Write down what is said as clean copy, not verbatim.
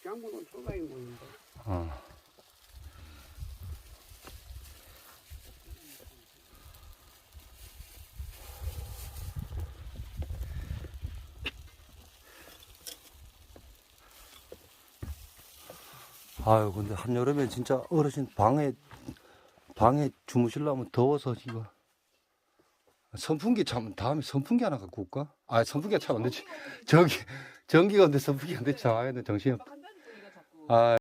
장군은 초가인 모인데. 어. 아유, 근데 한여름에 진짜 어르신 방에 주무시려면 더워서 이거. 선풍기 참, 다음에 선풍기 하나 갖고 올까? 아, 선풍기가 참 안 되지. 전기가 근데 선풍기 안 되지. 아, 정신. 아.